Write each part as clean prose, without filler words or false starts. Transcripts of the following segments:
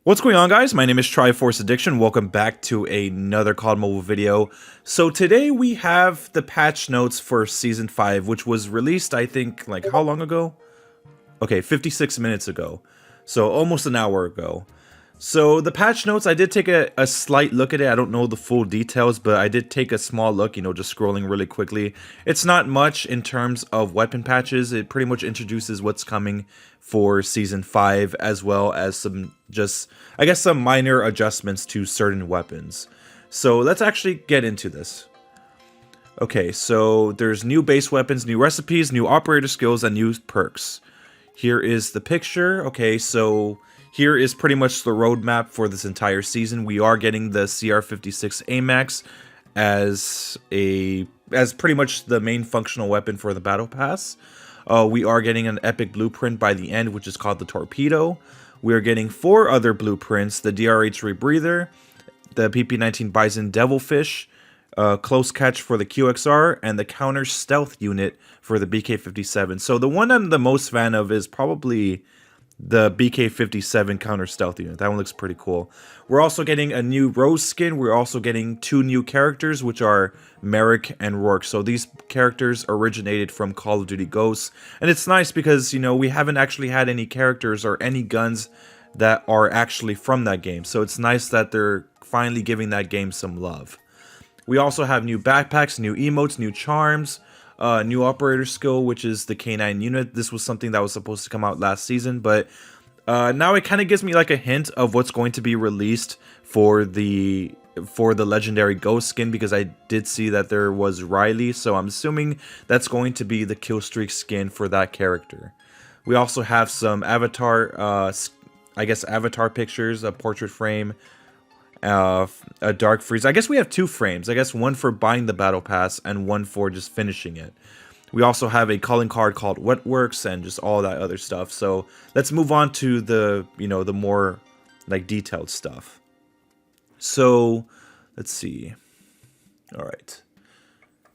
What's going on, guys? My name is Triforce Addiction. Welcome back to another COD Mobile video. So today we have the patch notes for Season 5, which was released, I think, like how long ago? Okay, 56 minutes ago. So almost an hour ago. So the patch notes, I did take a slight look at it. I don't know the full details, but I did take a small look, just scrolling really quickly. It's not much in terms of weapon patches. It pretty much introduces what's coming for Season 5, as well as some some minor adjustments to certain weapons. So let's actually get into this. Okay, so there's new base weapons, new recipes, new operator skills, and new perks. Here is the picture. Okay, so here is pretty much the roadmap for this entire season. We are getting the CR56 AMAX as pretty much the main functional weapon for the battle pass. We are getting an epic blueprint by the end, which is called the Torpedo. We are getting 4 other blueprints: the DRH Rebreather, the PP-19 Bison Devilfish, Close Catch for the QXR, and the Counter Stealth Unit for the BK-57. So the one I'm the most fan of is probably the BK-57 Counter Stealth Unit. That one looks pretty cool. We're also getting a new Rose skin. We're also getting 2 new characters, which are Merrick and Rourke. So these characters originated from Call of Duty Ghosts. And it's nice because, we haven't actually had any characters or any guns that are actually from that game. So it's nice that they're finally giving that game some love. We also have new backpacks, new emotes, new charms, new operator skill, which is the K9 unit. This was something that was supposed to come out last season, but now it kind of gives me like a hint of what's going to be released for the legendary Ghost skin, because I did see that there was Riley, so I'm assuming that's going to be the Killstreak skin for that character. We also have some avatar, avatar pictures, a portrait frame, a dark freeze. I guess we have 2 frames. I guess one for buying the battle pass and one for just finishing it. We also have a calling card called Wetworks and just all that other stuff. So let's move on to the the more like detailed stuff. So let's see. All right.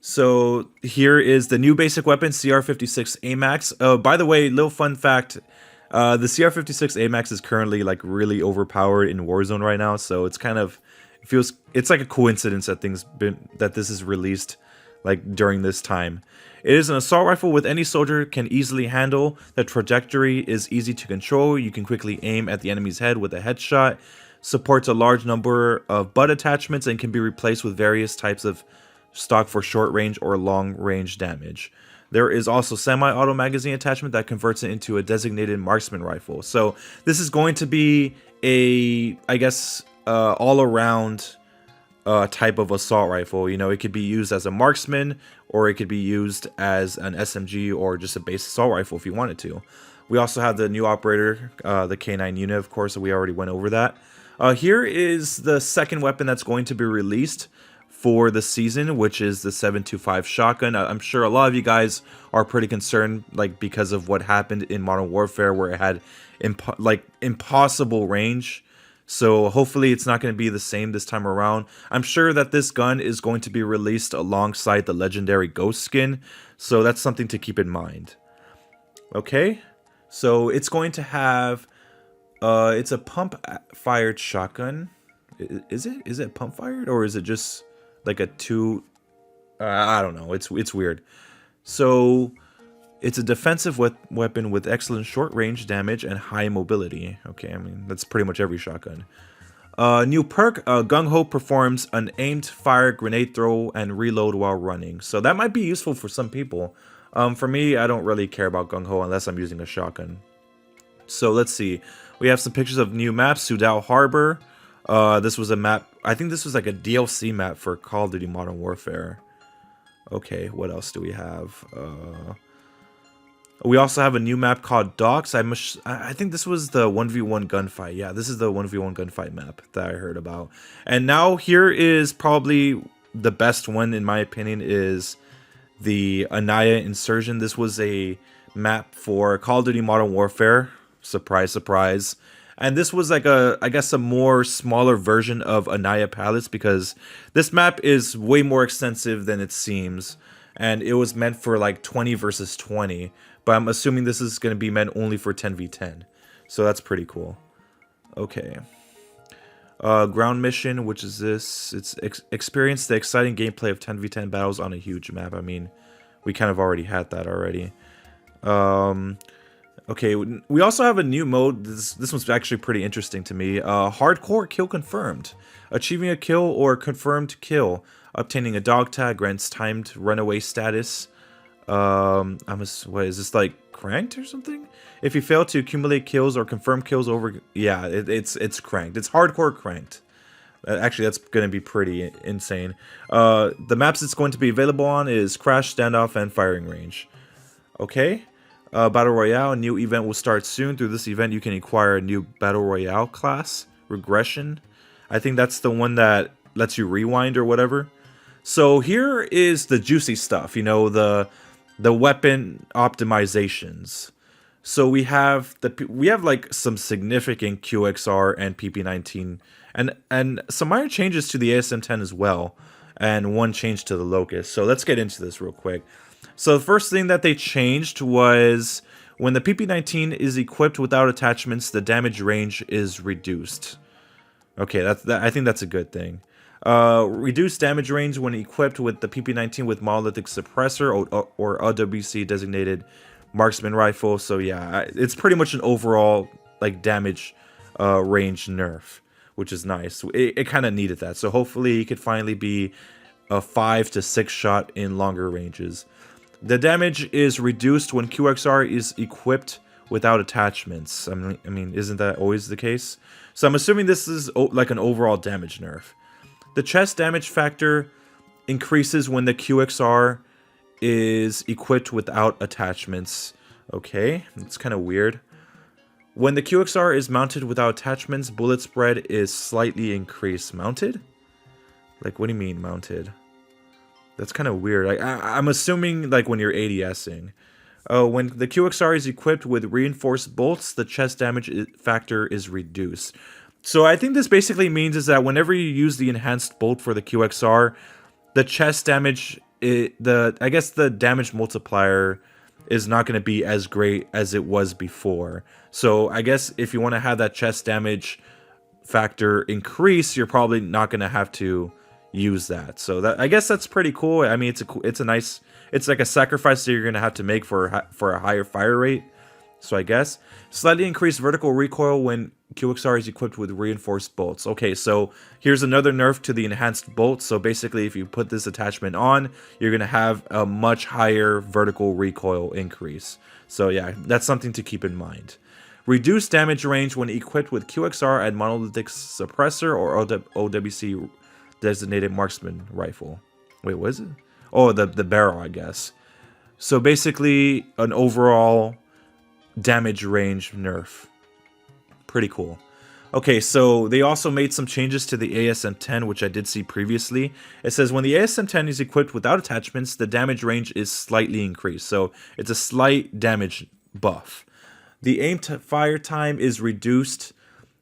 So here is the new basic weapon, CR56 AMAX. By the way, little fun fact. The CR56 AMAX is currently like really overpowered in Warzone right now, so it's it's like a coincidence that this is released like during this time. It is an assault rifle with any soldier can easily handle. The trajectory is easy to control. You can quickly aim at the enemy's head with a headshot. Supports a large number of butt attachments and can be replaced with various types of stock for short range or long range damage. There is also semi-auto magazine attachment that converts it into a designated marksman rifle. So this is going to be a, all-around type of assault rifle. It could be used as a marksman, or it could be used as an SMG or just a base assault rifle if you wanted to. We also have the new operator, the K9 unit, of course, so we already went over that. Here is the second weapon that's going to be released for the season, which is the 7.25 shotgun. I'm sure a lot of you guys are pretty concerned, because of what happened in Modern Warfare, where it had impossible range. So hopefully it's not going to be the same this time around. I'm sure that this gun is going to be released alongside the legendary Ghost skin, so that's something to keep in mind. Okay, so it's going to have it's a pump fired shotgun. Is it pump fired, or is it just like a 2? I don't know. It's weird. So it's a defensive weapon with excellent short range damage and high mobility. Okay, I mean that's pretty much every shotgun. New perk, Gung Ho performs an aimed fire, grenade throw, and reload while running. So that might be useful for some people. For me, I don't really care about Gung Ho unless I'm using a shotgun. So let's see. We have some pictures of new maps. Sudao Harbor. This was a map. I think this was like a DLC map for Call of Duty Modern Warfare. Okay, what else do we have? We also have a new map called Docks. I think this was the 1v1 gunfight. Yeah, this is the 1v1 gunfight map that I heard about. And now here is probably the best one, in my opinion, is the Anaya Insurgent. This was a map for Call of Duty Modern Warfare. Surprise, surprise. And this was like a more smaller version of Anaya Palace, because this map is way more extensive than it seems. And it was meant for like 20 versus 20. But I'm assuming this is going to be meant only for 10v10. So that's pretty cool. Okay. Ground mission, which is this. It's experience the exciting gameplay of 10v10 battles on a huge map. I mean, we kind of already had that already. Okay, we also have a new mode. This one's actually pretty interesting to me. Hardcore kill confirmed. Achieving a kill or confirmed kill. Obtaining a dog tag grants timed runaway status. What is this, like cranked or something? If you fail to accumulate kills or confirm kills over, yeah, it's cranked. It's hardcore cranked. Actually, that's going to be pretty insane. The maps it's going to be available on is Crash, Standoff, and Firing Range. Okay. Battle Royale, a new event will start soon. Through this event, you can acquire a new Battle Royale class, Regression. I think that's the one that lets you rewind or whatever. So here is the juicy stuff, you know, the weapon optimizations. So we have like some significant QXR and PP19 and some minor changes to the ASM10 as well, and one change to the Locust. So let's get into this real quick. So the first thing that they changed was when the PP19 is equipped without attachments, the damage range is reduced. Okay, I think that's a good thing. Reduced damage range when equipped with the PP19 with monolithic suppressor or OWC designated marksman rifle. So yeah, it's pretty much an overall like damage range nerf, which is nice. It kind of needed that. So hopefully it could finally be a 5 to 6 shot in longer ranges. The damage is reduced when QXR is equipped without attachments. I mean, isn't that always the case? So I'm assuming this is like an overall damage nerf. The chest damage factor increases when the QXR is equipped without attachments. Okay, that's kind of weird. When the QXR is mounted without attachments, bullet spread is slightly increased. Mounted? Like, what do you mean mounted? That's kind of weird. I'm assuming like when you're ADSing. When the QXR is equipped with reinforced bolts, the chest damage factor is reduced. So I think this basically means is that whenever you use the enhanced bolt for the QXR, the chest damage, I guess the damage multiplier is not going to be as great as it was before. So I guess if you want to have that chest damage factor increase, you're probably not going to have to use that. So that, I guess that's pretty cool. I mean, it's a nice, it's like a sacrifice that you're going to have to make for a higher fire rate. So I guess slightly increased vertical recoil when QXR is equipped with reinforced bolts. Okay, so here's another nerf to the enhanced bolt. So basically, if you put this attachment on, you're going to have a much higher vertical recoil increase. So yeah, that's something to keep in mind. Reduced damage range when equipped with QXR and monolithic suppressor or OWC designated marksman rifle. Wait, what is it? Oh, the barrel, I guess. So basically, an overall damage range nerf. Pretty cool. Okay, so they also made some changes to the ASM10, which I did see previously. It says when the ASM10 is equipped without attachments, the damage range is slightly increased. So it's a slight damage buff. The aim to fire time is reduced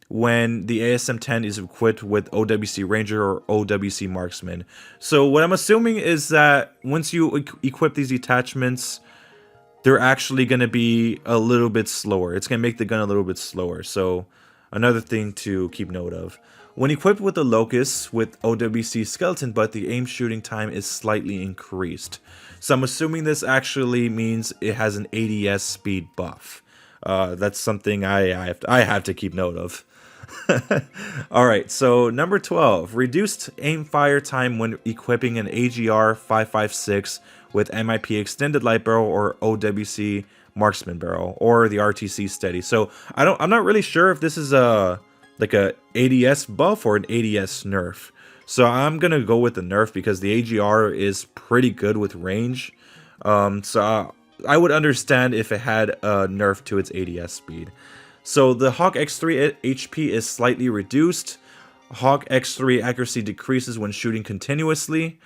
when the ASM10 is equipped with OWC Ranger or OWC Marksman. So what I'm assuming is that once you equip these attachments, they're actually going to be a little bit slower. It's going to make the gun a little bit slower. So another thing to keep note of. When equipped with the Locust with OWC Skeleton Butt, the aim shooting time is slightly increased. So I'm assuming this actually means it has an ADS speed buff. That's something I have to keep note of. Alright, so number 12. Reduced aim fire time when equipping an AGR 5.56 with MIP Extended Light Barrel or OWC Marksman Barrel or the RTC Steady. So I'm not really sure if this is like a ADS buff or an ADS nerf. So I'm gonna go with the nerf because the AGR is pretty good with range. So I would understand if it had a nerf to its ADS speed. So the Hawk X3 HP is slightly reduced. Hawk X3 accuracy decreases when shooting continuously.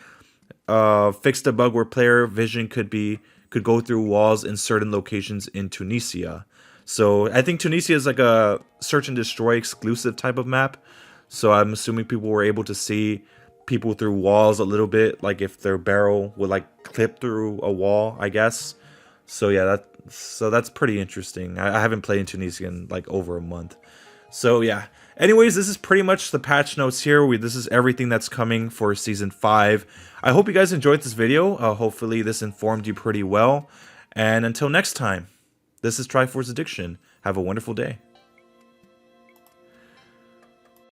Fixed a bug where player vision could go through walls in certain locations in Tunisia. So I think Tunisia is like a search and destroy exclusive type of map. So I'm assuming people were able to see people through walls a little bit, like if their barrel would like clip through a wall, I guess. So yeah, that's pretty interesting. I haven't played in Tunisia in like over a month. So yeah. Anyways, this is pretty much the patch notes here. This is everything that's coming for Season 5. I hope you guys enjoyed this video. Hopefully this informed you pretty well. And until next time, this is Triforce Addiction. Have a wonderful day.